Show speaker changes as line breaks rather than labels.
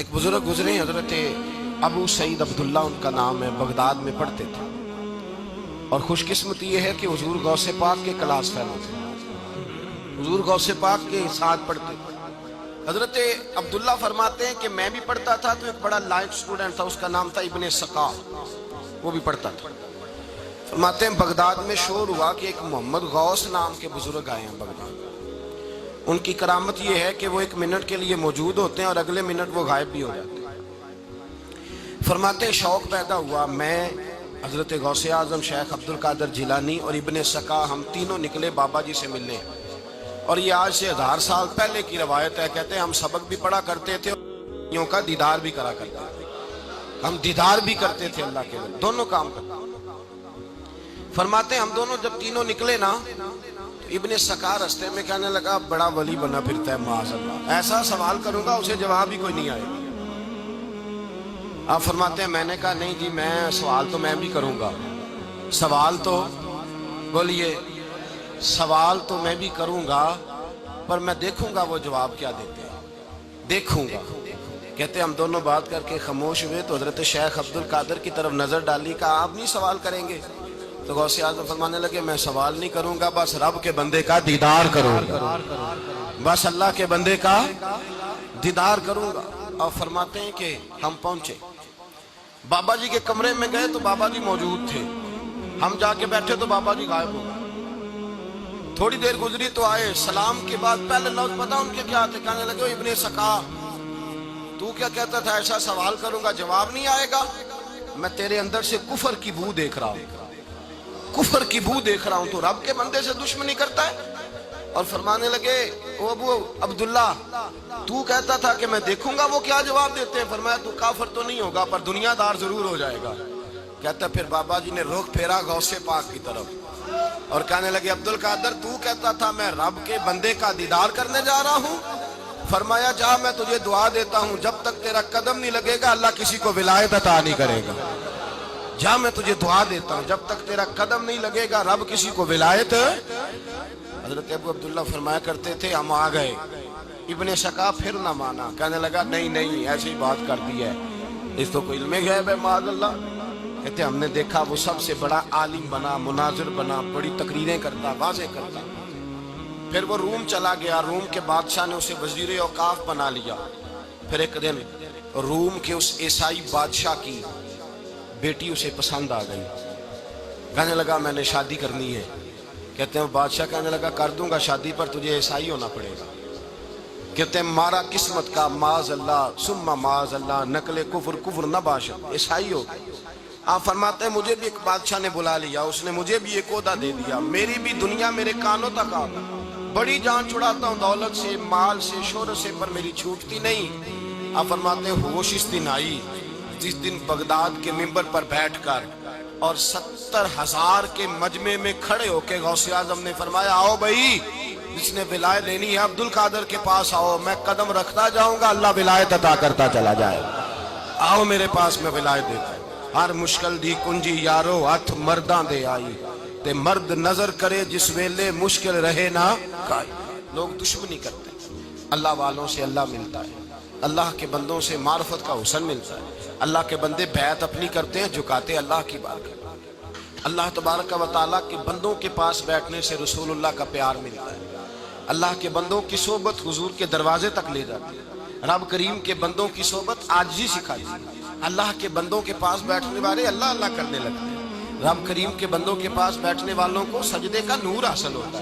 ایک بزرگ گزرے حضرت ابو سعید عبداللہ ان کا نام ہے، بغداد میں پڑھتے تھے، اور خوش قسمتی یہ ہے کہ حضور غوث پاک کے کلاس فیلو تھے، حضور غوث پاک کے ساتھ پڑھتے تھے۔ حضرت عبداللہ فرماتے ہیں کہ میں بھی پڑھتا تھا تو ایک بڑا لائق سٹوڈنٹ تھا، اس کا نام تھا ابن سقا، وہ بھی پڑھتا تھا۔ فرماتے ہیں بغداد میں شور ہوا کہ ایک محمد غوث نام کے بزرگ آئے ہیں بغداد۔ ان کی کرامت یہ ہے کہ وہ ایک منٹ کے لیے موجود ہوتے ہیں اور اگلے منٹ وہ غائب بھی ہو جاتے ہیں۔ فرماتے ہیں شوق پیدا ہوا، میں حضرت غوث اعظم شیخ عبد القادر جیلانی اور ابن سقا ہم تینوں نکلے بابا جی سے ملنے، اور یہ آج سے 1000 سال پہلے کی روایت ہے۔ کہتے ہیں ہم سبق بھی پڑھا کرتے تھے اور یوں کا دیدار بھی کرا کرتے تھے، ہم دیدار بھی کرتے تھے اللہ کے لیے، دونوں کام کرتے۔ فرماتے ہیں ہم دونوں جب تینوں نکلے نا، ابن سقا رستے میں کہنے لگا بڑا ولی بنا پھرتا ہے معاذ اللہ، ایسا سوال کروں گا اسے جواب ہی کوئی نہیں آئے گا۔ آپ فرماتے ہیں میں نے کہا نہیں جی، میں سوال تو میں بھی کروں گا، سوال تو بولیے، سوال تو میں بھی کروں گا، پر میں دیکھوں گا وہ جواب کیا دیتے ہیں، دیکھوں گا۔ کہتے ہیں ہم دونوں بات کر کے خاموش ہوئے تو حضرت شیخ عبد القادر کی طرف نظر ڈالی، کہا آپ نہیں سوال کریں گے؟ تو غوث اعظم فرمانے لگے میں سوال نہیں کروں گا، بس رب کے بندے کا دیدار کروں گا، بس اللہ کے بندے کا دیدار کروں گا۔ اور فرماتے ہیں کہ ہم پہنچے بابا جی کے کمرے میں، گئے تو بابا جی موجود تھے، ہم جا کے بیٹھے تو بابا جی غائب ہو گئے۔ تھوڑی دیر گزری تو آئے، سلام کے بعد پہلے لفظ پتہ ان کے کیا تھے؟ کہنے لگے ابن سقا تو کیا کہتا تھا ایسا سوال کروں گا جواب نہیں آئے گا؟ میں تیرے اندر سے کفر کی بو دیکھ رہا ہوں، کفر کی بو دیکھ رہا ہوں، تو رب کے بندے سے دشمنی کرتا ہے۔ اور فرمانے لگے او ابو عبداللہ تو کہتا تھا کہ میں دیکھوں گا وہ کیا جواب دیتے ہیں۔ فرمایا تو کافر تو نہیں ہوگا پر دنیا دار ضرور ہو جائے گا۔ کہتا پھر بابا جی نے رخ پھیرا غوث پاک کی طرف اور کہنے لگے عبد القادر تو کہتا تھا میں رب کے بندے کا دیدار کرنے جا رہا ہوں، فرمایا جا میں تجھے دعا دیتا ہوں جب تک تیرا قدم نہیں لگے گا اللہ کسی کو ولایت عطا نہیں کرے گا۔ جا میں تجھے دعا دیتا ہوں جب تک تیرا قدم نہیں لگے گا رب کسی کو ولایت۔ حضرت ابو عبداللہ فرمایا کرتے تھے ہم آ گئے، ابن سقا پھر نہ مانا، کہنے لگا نہیں نہیں ایسی بات کر دی ہے، اس تو کوئی علم غیب ہے معاذ اللہ۔ کہتے ہم نے دیکھا وہ سب سے بڑا عالم بنا، مناظر بنا، بڑی تقریریں کرتا، واضح کرتا۔ پھر وہ روم چلا گیا، روم کے بادشاہ نے اسے وزیر اوقاف بنا لیا۔ پھر ایک دن روم کے اس عیسائی بادشاہ کی بیٹی اسے پسند آ گئی، کہنے لگا میں نے شادی کرنی ہے۔ کہتے ہیں بادشاہ کہنے لگا کر دوں گا شادی پر تجھے عیسائی ہونا پڑے گا۔ کہتے ہیں مارا قسمت کا معاذ اللہ ثم معاذ اللہ، نقل کفر کفر نہ باشد، عیسائی ہو گئی۔ آپ فرماتے ہیں مجھے بھی ایک بادشاہ نے بلا لیا، اس نے مجھے بھی ایک عہدہ دے دیا، میری بھی دنیا میرے کانوں تک آ گئی، بڑی جان چھڑاتا ہوں دولت سے، مال سے، شہرت سے، پر میری چھوٹتی نہیں۔ آپ فرماتے ہیں ہوش اس دن آئی جس دن بغداد کے منبر پر بیٹھ کر اور 70,000 کے مجمع میں کھڑے ہو کے غوث اعظم نے فرمایا آؤ بھائی جس نے ولایت لینی ہے عبد القادر کے پاس آؤ، میں قدم رکھتا جاؤں گا اللہ ولایت عطا کرتا چلا جائے، آؤ میرے پاس میں ولایت دیتا ہوں۔ ہر مشکل دی کنجی یارو ہاتھ مرداں دے آئی، تے مرد نظر کرے جس ویلے مشکل رہے نہ کائی۔ لوگ دشمنی کرتے ہیں، اللہ والوں سے اللہ ملتا ہے، اللہ کے بندوں سے معرفت کا حسن ملتا ہے، اللہ کے بندے بیعت اپنی کرتے ہیں جھکاتے اللہ کی بات کرتے ہیں۔ اللہ تبارک و تعالیٰ کے بندوں کے پاس بیٹھنے سے رسول اللہ کا پیار ملتا ہے، اللہ کے بندوں کی صحبت حضور کے دروازے تک لے جاتی ہے، رب کریم کے بندوں کی صحبت عاجزی سکھاتی ہے، اللہ کے بندوں کے پاس بیٹھنے والے اللہ اللہ کرنے لگتے ہیں، رب کریم کے بندوں کے پاس بیٹھنے والوں کو سجدے کا نور حاصل ہوتا ہے۔